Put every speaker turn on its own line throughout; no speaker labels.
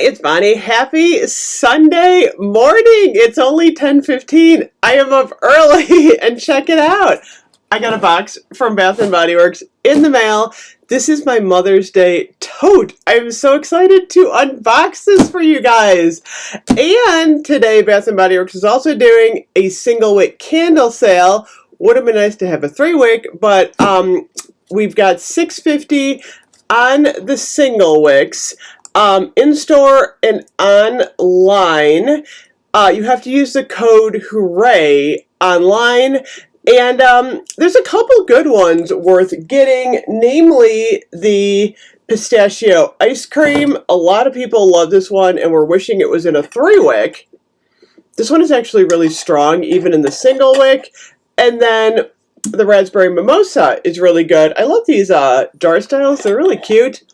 It's Bonnie. Happy Sunday morning. It's only 10:15. I am up early and check it out. I got a box from Bath & Body Works in the mail. This is my Mother's Day tote. I'm so excited to unbox this for you guys. And today Bath & Body Works is also doing a single wick candle sale. Would have been nice to have a 3-wick, but we've got $6.50 on the single wicks. In store and online. You have to use the code HOORAY online. And there's a couple good ones worth getting, namely the Pistachio Ice Cream. A lot of people love this one and were wishing it was in a 3-wick. This one is actually really strong, even in the single wick. And then the Raspberry Mimosa is really good. I love these jar styles. They're really cute.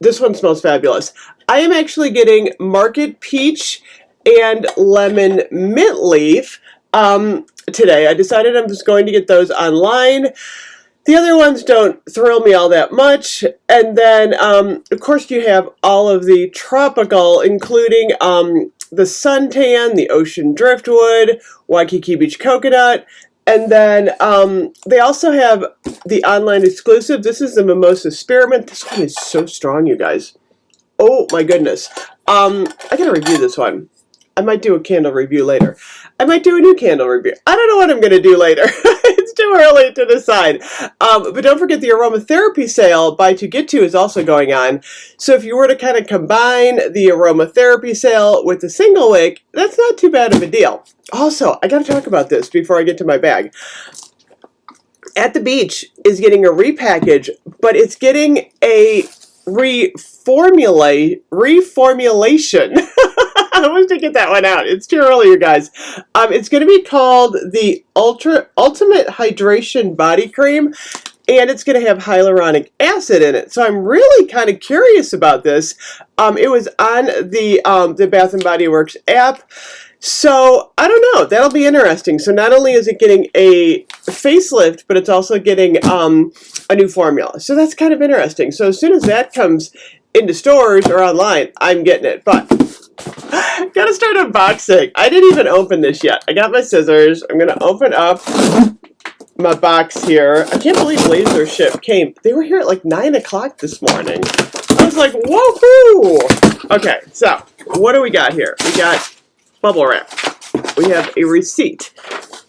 This one smells fabulous. I am actually getting Market Peach and Lemon Mint Leaf today. I decided I'm just going to get those online. The other ones don't thrill me all that much. And then, of course, you have all of the tropical, including the suntan, the ocean driftwood, Waikiki Beach coconut. And then they also have the online exclusive. This is the Mimosas Spearmint. This one is so strong, you guys. Oh my goodness. I gotta review this one. I might do a candle review later. I might do a new candle review. I don't know what I'm gonna do later. It's too early to decide. But don't forget the aromatherapy sale, buy two get two, is also going on. So if you were to kind of combine the aromatherapy sale with the single wick, that's not too bad of a deal. Also, I gotta talk about this before I get to my bag. At the Beach is getting a repackage, but it's getting a reformulation. I wanted to get that one out. It's too early, you guys. It's going to be called the Ultimate Hydration Body Cream, and it's going to have hyaluronic acid in it. So I'm really kind of curious about this. It was on the Bath & Body Works app. So, I don't know. That'll be interesting. So, not only is it getting a facelift, but it's also getting a new formula. So, that's kind of interesting. So, as soon as that comes into stores or online, I'm getting it. But, gotta start unboxing. I didn't even open this yet. I got my scissors. I'm going to open up my box here. I can't believe Laser Ship came. They were here at like 9 o'clock this morning. I was like, woohoo! Okay, so, what do we got here? We got bubble wrap. We have a receipt.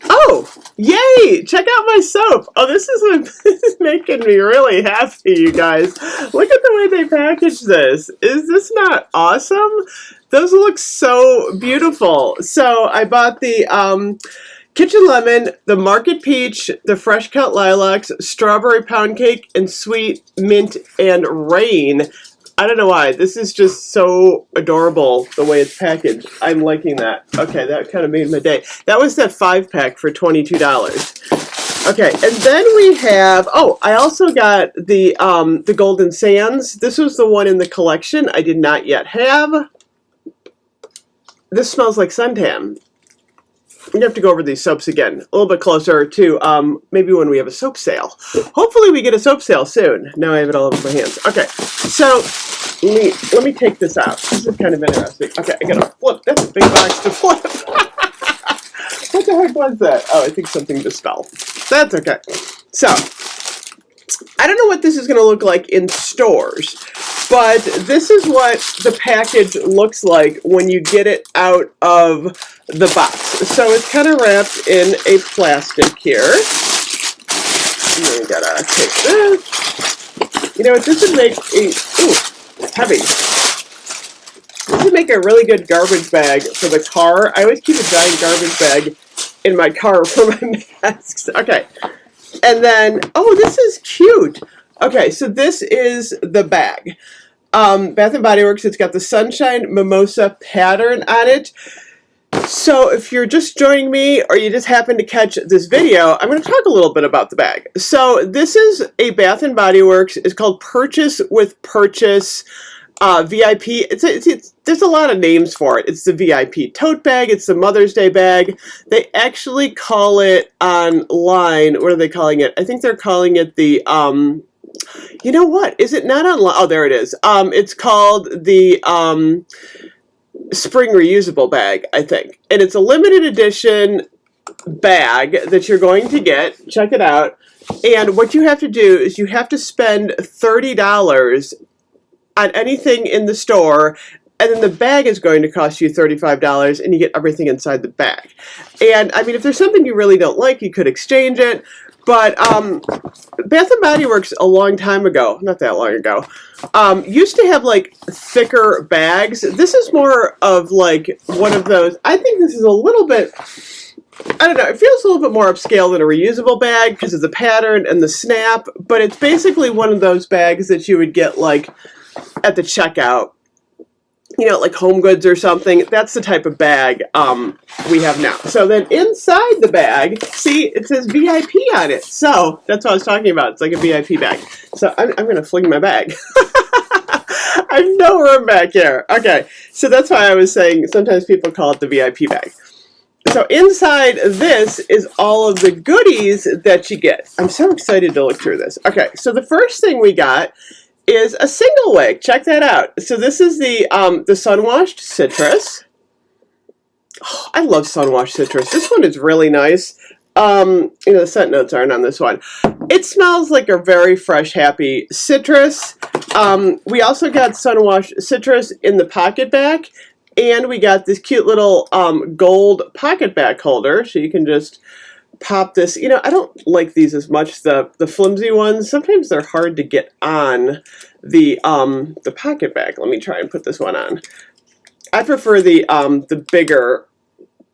Oh, yay! Check out my soap. Oh, this is making me really happy, you guys. Look at the way they package this. Is this not awesome? Those look so beautiful. So I bought the Kitchen Lemon, the Market Peach, the Fresh Cut Lilacs, Strawberry Pound Cake, and Sweet Mint and Rain. I don't know why. This is just so adorable the way it's packaged. I'm liking that. Okay, that kind of made my day. That was that 5-pack for $22. Okay, and then we have, oh, I also got the Golden Sands. This was the one in the collection I did not yet have. This smells like suntan. We have to go over these soaps again, a little bit closer to maybe when we have a soap sale. Hopefully we get a soap sale soon. Now I have it all over my hands. Okay, so let me take this out. This is kind of interesting. Okay, I gotta flip. That's a big box to flip. What the heck was that? Oh, I think something just fell. That's okay. So, I don't know what this is going to look like in stores, but this is what the package looks like when you get it out of the box. So it's kind of wrapped in a plastic here. And then you gotta take this. You know what, this would make it's heavy. This would make a really good garbage bag for the car. I always keep a giant garbage bag in my car for my masks. Okay. And then, oh, this is cute. Okay, so this is the bag. Bath & Body Works, it's got the Sunshine Mimosa pattern on it. So if you're just joining me or you just happen to catch this video, I'm going to talk a little bit about the bag. So this is a Bath & Body Works. It's called Purchase with Purchase VIP. There's a lot of names for it. It's the VIP tote bag. It's the Mother's Day bag. They actually call it online. What are they calling it? I think they're calling it the You know what? Is it not online? Oh, there it is. It's called the Spring Reusable Bag, I think. And it's a limited edition bag that you're going to get. Check it out. And what you have to do is you have to spend $30 on anything in the store, and then the bag is going to cost you $35, and you get everything inside the bag. And I mean, if there's something you really don't like, you could exchange it. But Bath and Body Works a long time ago, not that long ago, used to have like thicker bags. This is more of like one of those. I think this is a little bit, I don't know, it feels a little bit more upscale than a reusable bag because of the pattern and the snap, but it's basically one of those bags that you would get like at the checkout, you know, like Home Goods or something. That's the type of bag we have now. So then inside the bag, see, it says VIP on it. So that's what I was talking about. It's like a VIP bag. So I'm going to fling my bag. I have no room back here. Okay, so that's why I was saying sometimes people call it the VIP bag. So inside this is all of the goodies that you get. I'm so excited to look through this. Okay, so the first thing we got is a single wick. Check that out. So this is the Sunwashed Citrus. Oh, I love Sunwashed Citrus. This one is really nice. You know, the scent notes aren't on this one. It smells like a very fresh, happy citrus. We also got Sunwashed Citrus in the pocket back. And we got this cute little gold pocket back holder, so you can just pop this. You know, I don't like these as much, the flimsy ones. Sometimes they're hard to get on the pocket back. Let me try and put this one on. I prefer the bigger.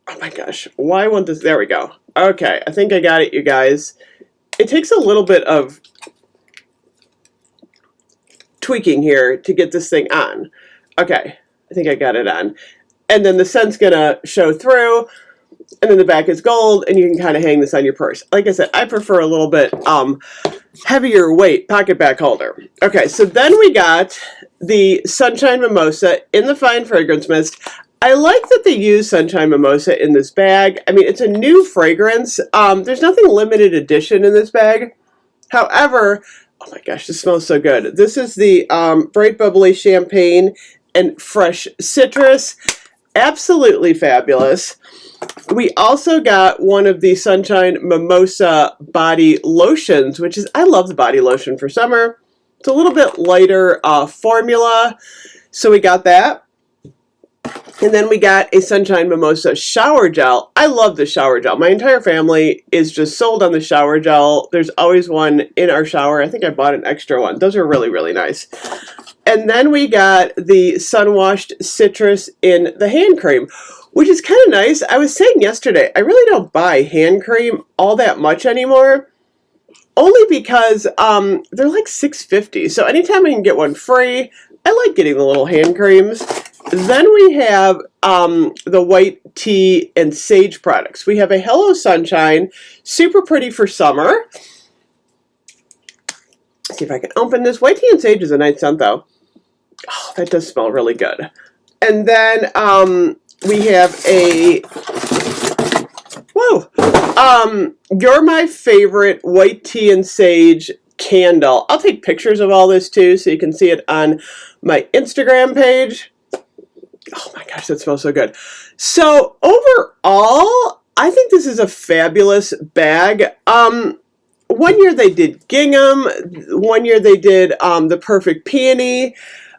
Oh my gosh, why won't this? There we go. Okay, I think I got it, you guys. It takes a little bit of tweaking here to get this thing on. Okay. I think I got it on. And then the scent's gonna show through, and then the back is gold, and you can kind of hang this on your purse. Like I said, I prefer a little bit heavier weight pocket back holder. Okay, so then we got the Sunshine Mimosa in the Fine Fragrance Mist. I like that they use Sunshine Mimosa in this bag. I mean, it's a new fragrance. There's nothing limited edition in this bag. However, oh my gosh, this smells so good. This is the Bright Bubbly Champagne and Fresh Citrus. Absolutely fabulous. We also got one of the Sunshine Mimosa body lotions, which is, I love the body lotion for summer. It's a little bit lighter formula, so we got that. And then we got a Sunshine Mimosa shower gel. I love the shower gel. My entire family is just sold on the shower gel. There's always one in our shower. I think I bought an extra one. Those are really, really nice. And then we got the Sunwashed Citrus in the hand cream, which is kind of nice. I was saying yesterday, I really don't buy hand cream all that much anymore, only because they're like $6.50. So anytime I can get one free, I like getting the little hand creams. Then we have the white tea and sage products. We have a Hello Sunshine, super pretty for summer. Let's see if I can open this. White tea and sage is a nice scent, though. Oh, that does smell really good. And then we have a, whoa, You're My Favorite White Tea and Sage candle. I'll take pictures of all this too, so you can see it on my Instagram page. Oh my gosh, that smells so good. So overall, I think this is a fabulous bag. One year they did gingham. One year they did the perfect peony.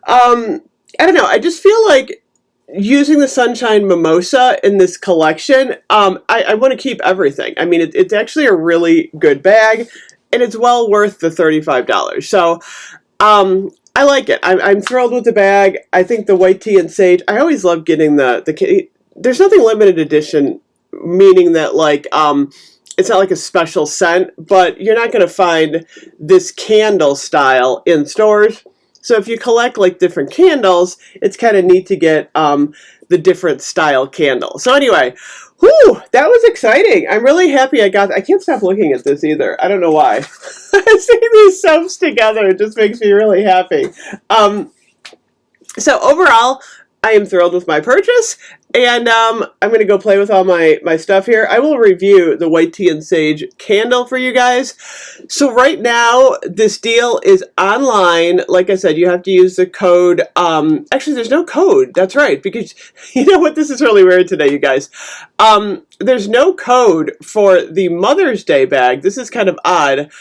I don't know. I just feel like using the Sunshine Mimosa in this collection, I want to keep everything. I mean, it's actually a really good bag, and it's well worth the $35. So I like it. I'm thrilled with the bag. I think the white tea and sage, I always love getting there's nothing limited edition, meaning that like, it's not like a special scent, but you're not going to find this candle style in stores. So if you collect like different candles, it's kind of neat to get the different style candle. So anyway, whew, that was exciting. I'm really happy I can't stop looking at this either. I don't know why. Seeing these soaps together just makes me really happy. So overall, I am thrilled with my purchase, and I'm going to go play with all my stuff here. I will review the White Tea and Sage candle for you guys. So right now, this deal is online. Like I said, you have to use the code. Actually, there's no code. That's right, because you know what? This is really weird today, you guys. There's no code for the Mother's Day bag. This is kind of odd.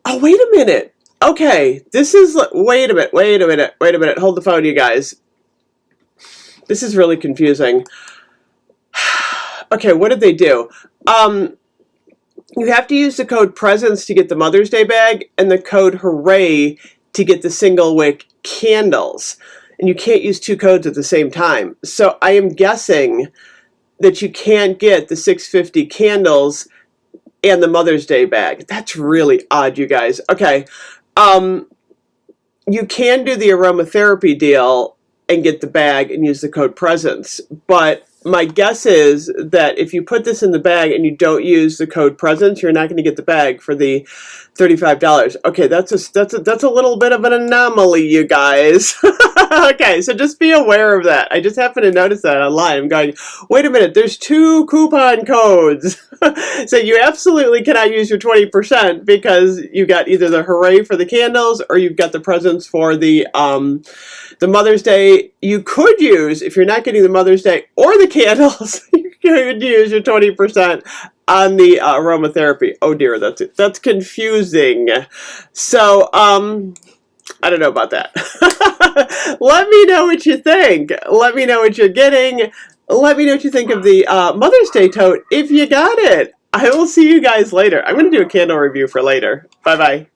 Oh, wait a minute. Okay, this is, wait a minute. Hold the phone, you guys. This is really confusing. Okay, what did they do? You have to use the code PRESENCE to get the Mother's Day bag and the code HOORAY to get the single wick candles. And you can't use two codes at the same time. So I am guessing that you can't get the 650 candles and the Mother's Day bag. That's really odd, you guys. Okay. You can do the aromatherapy deal and get the bag and use the code PRESENCE, but my guess is that if you put this in the bag and you don't use the code PRESENCE, you're not going to get the bag for the $35. Okay, that's a little bit of an anomaly, you guys. Okay, so just be aware of that. I just happened to notice that online. I'm going, wait a minute, there's two coupon codes. So you absolutely cannot use your 20% because you got either the Hooray for the candles or you've got the PRESENCE for the Mother's Day. You could use, if you're not getting the Mother's Day or the candles, you could use your 20% on the aromatherapy. Oh dear, that's confusing. So, I don't know about that. Let me know what you think. Let me know what you're getting. Let me know what you think of the Mother's Day tote if you got it. I will see you guys later. I'm going to do a candle review for later. Bye-bye.